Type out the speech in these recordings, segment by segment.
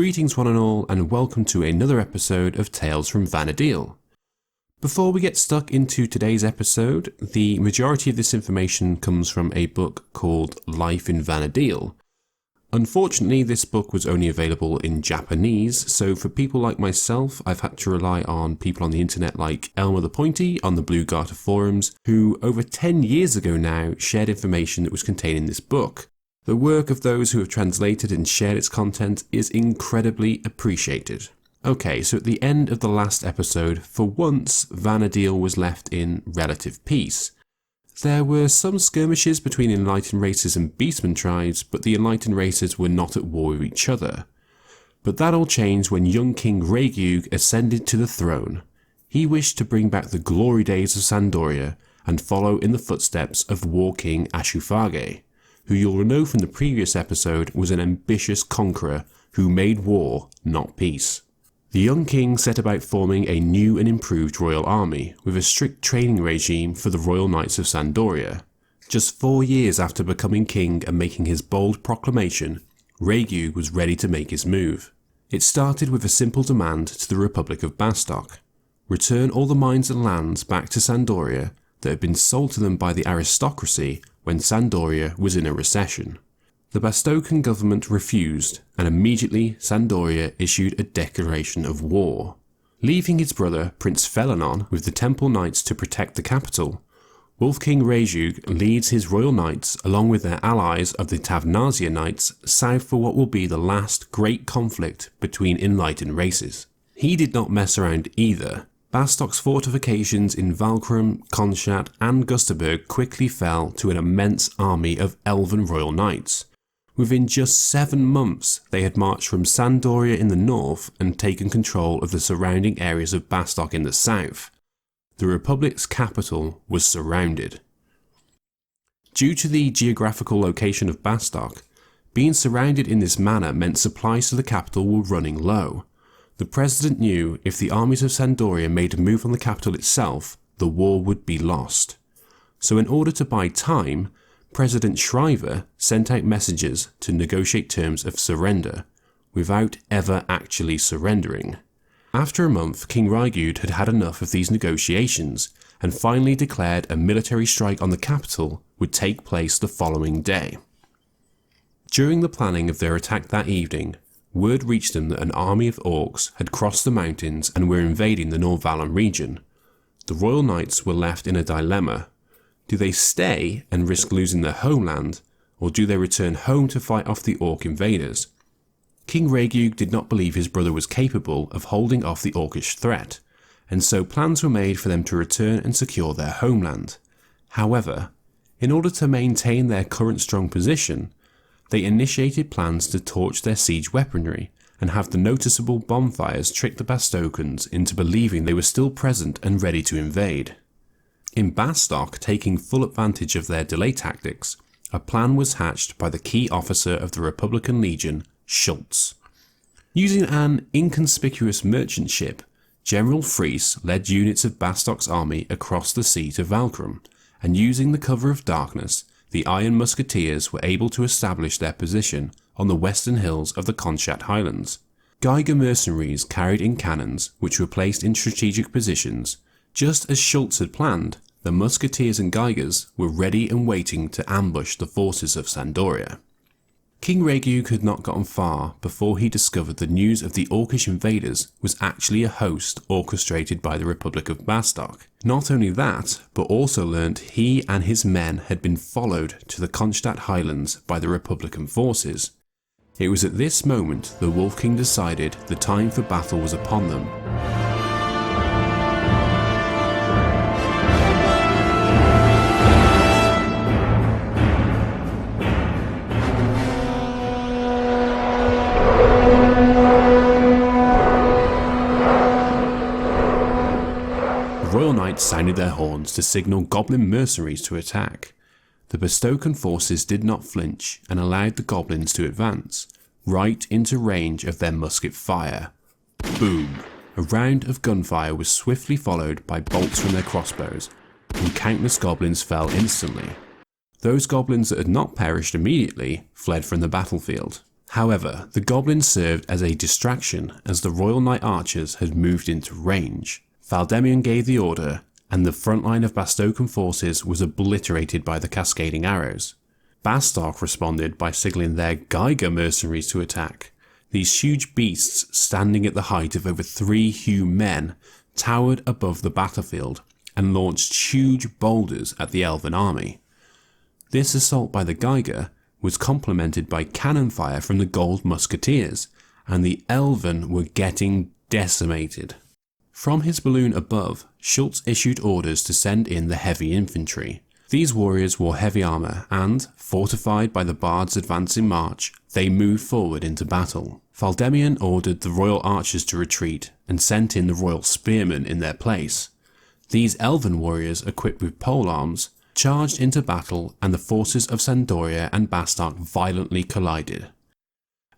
Greetings one and all, and welcome to another episode of Tales from VANA'DIEL. Before we get stuck into today's episode, the majority of this information comes from a book called Life in VANA'DIEL. Unfortunately, this book was only available in Japanese, so for people like myself, I've had to rely on people on the internet like Elmer the Pointy on the Blue Garter forums, who over 10 years ago now shared information that was contained in this book. The work of those who have translated and shared its content is incredibly appreciated. Okay, so at the end of the last episode, for once, VANA'DIEL was left in relative peace. There were some skirmishes between enlightened races and beastmen tribes, but the enlightened races were not at war with each other. But that all changed when young King Raygyug ascended to the throne. He wished to bring back the glory days of Sandoria and follow in the footsteps of War King Ashufage, who you'll know from the previous episode was an ambitious conqueror who made war, not peace. The young king set about forming a new and improved royal army with a strict training regime for the Royal Knights of Sandoria. Just 4 years after becoming king and making his bold proclamation, Raygyug was ready to make his move. It started with a simple demand to the Republic of Bastok: return all the mines and lands back to Sandoria that had been sold to them by the aristocracy when Sandoria was in a recession. The Bastokan government refused, and immediately Sandoria issued a declaration of war. Leaving his brother Prince Felanon with the Temple Knights to protect the capital, Wolf King Raygyug leads his royal knights along with their allies of the Tavnazia Knights south for what will be the last great conflict between enlightened races. He did not mess around either. Bastok's fortifications in Valkrum, Konschtat and Gusterberg quickly fell to an immense army of elven royal knights. Within just 7 months, they had marched from Sandoria in the north and taken control of the surrounding areas of Bastok in the south. The Republic's capital was surrounded. Due to the geographical location of Bastok, being surrounded in this manner meant supplies to the capital were running low. The president knew if the armies of Sandoria made a move on the capital itself, the war would be lost. So in order to buy time, President Shriver sent out messengers to negotiate terms of surrender, without ever actually surrendering. After a month, King Raygyug had had enough of these negotiations, and finally declared a military strike on the capital would take place the following day. During the planning of their attack that evening, word reached them that an army of orcs had crossed the mountains and were invading the Norvalan region. The royal knights were left in a dilemma. Do they stay and risk losing their homeland, or do they return home to fight off the orc invaders? King Raygyug did not believe his brother was capable of holding off the orcish threat, and so plans were made for them to return and secure their homeland. However, in order to maintain their current strong position, they initiated plans to torch their siege weaponry and have the noticeable bonfires trick the Bastokans into believing they were still present and ready to invade. In Bastok, taking full advantage of their delay tactics, a plan was hatched by the key officer of the Republican Legion, Schultz. Using an inconspicuous merchant ship, General Fries led units of Bastok's army across the sea to Valkrum, and using the cover of darkness, the Iron Musketeers were able to establish their position on the western hills of the Konschtat Highlands. Geiger mercenaries carried in cannons, which were placed in strategic positions. Just as Schultz had planned, the Musketeers and Geigers were ready and waiting to ambush the forces of Sandoria. King Raygyug had not gotten far before he discovered the news of the orcish invaders was actually a host orchestrated by the Republic of Bastok. Not only that, but also learnt he and his men had been followed to the Konschtat Highlands by the Republican forces. It was at this moment the Wolf King decided the time for battle was upon them. Royal Knights sounded their horns to signal goblin mercenaries to attack. The Bastokan forces did not flinch and allowed the goblins to advance, right into range of their musket fire. Boom! A round of gunfire was swiftly followed by bolts from their crossbows, and countless goblins fell instantly. Those goblins that had not perished immediately fled from the battlefield. However, the goblins served as a distraction as the Royal Knight archers had moved into range. Valdemian gave the order, and the front line of Bastocan forces was obliterated by the cascading arrows. Bastark responded by signalling their Geiger mercenaries to attack. These huge beasts, standing at the height of over 3 human men, towered above the battlefield and launched huge boulders at the elven army. This assault by the Geiger was complemented by cannon fire from the gold musketeers, and the elven were getting decimated. From his balloon above, Schultz issued orders to send in the heavy infantry. These warriors wore heavy armour and, fortified by the Bard's advancing march, they moved forward into battle. Valdemian ordered the royal archers to retreat and sent in the royal spearmen in their place. These elven warriors, equipped with polearms, charged into battle, and the forces of Sandoria and Bastark violently collided.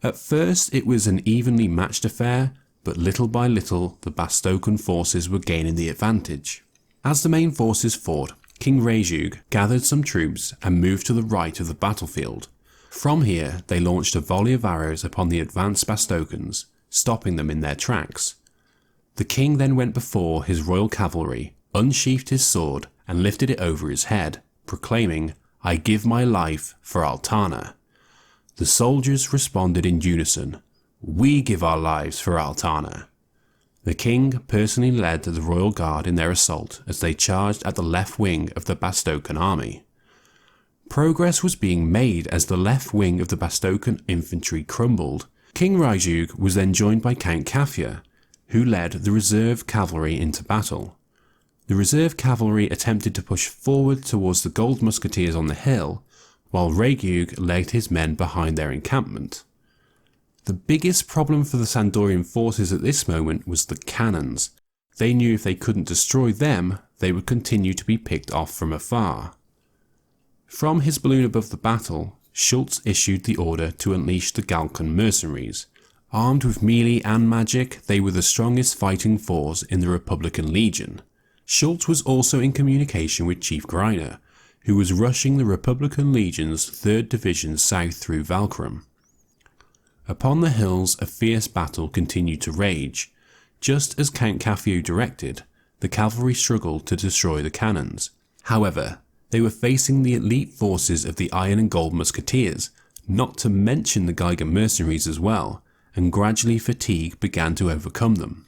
At first it was an evenly matched affair, but little by little the Bastocan forces were gaining the advantage. As the main forces fought, King Rejug gathered some troops and moved to the right of the battlefield. From here they launched a volley of arrows upon the advanced Bastocans, stopping them in their tracks. The king then went before his royal cavalry, unsheathed his sword, and lifted it over his head, proclaiming, "I give my life for Altana." The soldiers responded in unison, "We give our lives for Altana." The king personally led the royal guard in their assault as they charged at the left wing of the Bastocan army. Progress was being made as the left wing of the Bastocan infantry crumbled. King Rejug was then joined by Count Kafia, who led the reserve cavalry into battle. The reserve cavalry attempted to push forward towards the gold musketeers on the hill, while Rejug led his men behind their encampment. The biggest problem for the Sandorian forces at this moment was the cannons. They knew if they couldn't destroy them, they would continue to be picked off from afar. From his balloon above the battle, Schultz issued the order to unleash the Galkan mercenaries. Armed with melee and magic, they were the strongest fighting force in the Republican Legion. Schultz was also in communication with Chief Greiner, who was rushing the Republican Legion's 3rd Division south through Valkyrum. Upon the hills a fierce battle continued to rage. Just as Count Kafio directed, the cavalry struggled to destroy the cannons. However, they were facing the elite forces of the Iron and Gold Musketeers, not to mention the Geiger mercenaries as well, and gradually fatigue began to overcome them.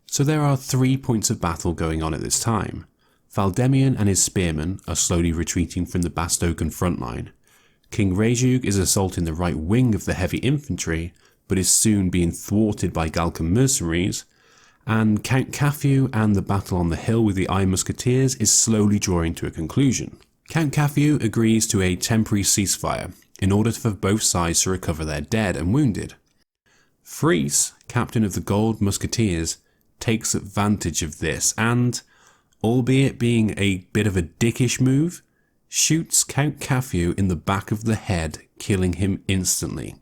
So there are 3 points of battle going on at this time. Valdemian and his spearmen are slowly retreating from the Bastocan front line. King Rejug is assaulting the right wing of the heavy infantry, but is soon being thwarted by Galkan mercenaries, and Count Kafio and the battle on the hill with the Iron Musketeers is slowly drawing to a conclusion. Count Kafio agrees to a temporary ceasefire in order for both sides to recover their dead and wounded. Fries, captain of the Gold Musketeers, takes advantage of this and, albeit being a bit of a dickish move, shoots Count Kafio in the back of the head, killing him instantly.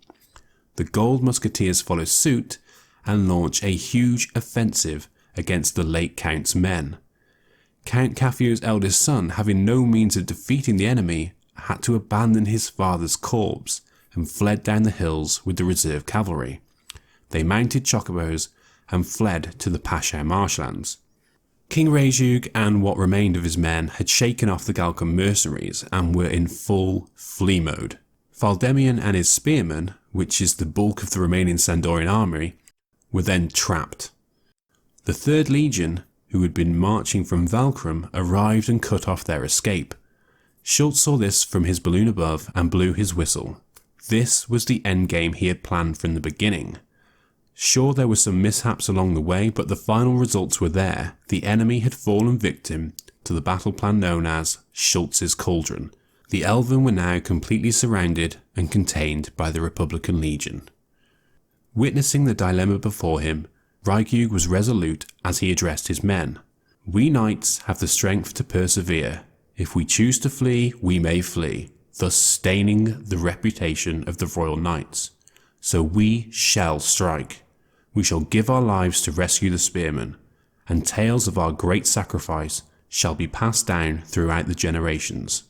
The Gold Musketeers follow suit and launch a huge offensive against the late Count's men. Count Kafio's eldest son, having no means of defeating the enemy, had to abandon his father's corpse and fled down the hills with the reserve cavalry. They mounted chocobos and fled to the Pasha marshlands. King Rejug and what remained of his men had shaken off the Galkan mercenaries and were in full flee mode. Valdemian and his spearmen, which is the bulk of the remaining Sandorian army, were then trapped. The 3rd Legion, who had been marching from Valkyrum, arrived and cut off their escape. Schultz saw this from his balloon above and blew his whistle. This was the endgame he had planned from the beginning. Sure, there were some mishaps along the way, but the final results were there. The enemy had fallen victim to the battle plan known as Schultz's Cauldron. The Elven were now completely surrounded and contained by the Republican Legion. Witnessing the dilemma before him, Rejug was resolute as he addressed his men. "We knights have the strength to persevere. If we choose to flee, we may flee, thus staining the reputation of the royal knights. So we shall strike. We shall give our lives to rescue the spearmen, and tales of our great sacrifice shall be passed down throughout the generations."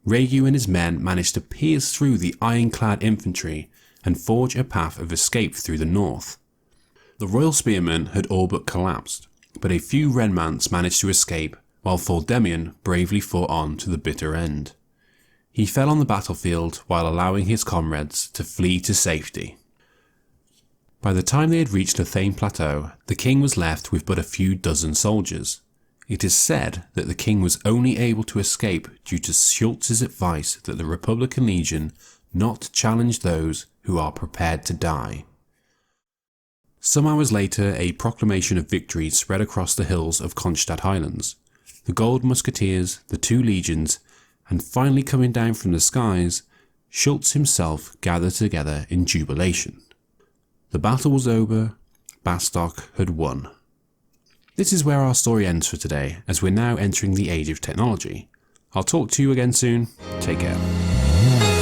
Regu and his men managed to pierce through the ironclad infantry and forge a path of escape through the north. The royal spearmen had all but collapsed, but a few Renmans managed to escape, while Fordemian bravely fought on to the bitter end. He fell on the battlefield while allowing his comrades to flee to safety. By the time they had reached the Thane Plateau, the king was left with but a few dozen soldiers. It is said that the king was only able to escape due to Schultz's advice that the Republican Legion not challenge those who are prepared to die. Some hours later, a proclamation of victory spread across the hills of Konschtat Highlands. The Gold Musketeers, the two legions, and finally coming down from the skies, Schultz himself gathered together in jubilation. The battle was over, Bastok had won. This is where our story ends for today, as we're now entering the age of technology. I'll talk to you again soon. Take care.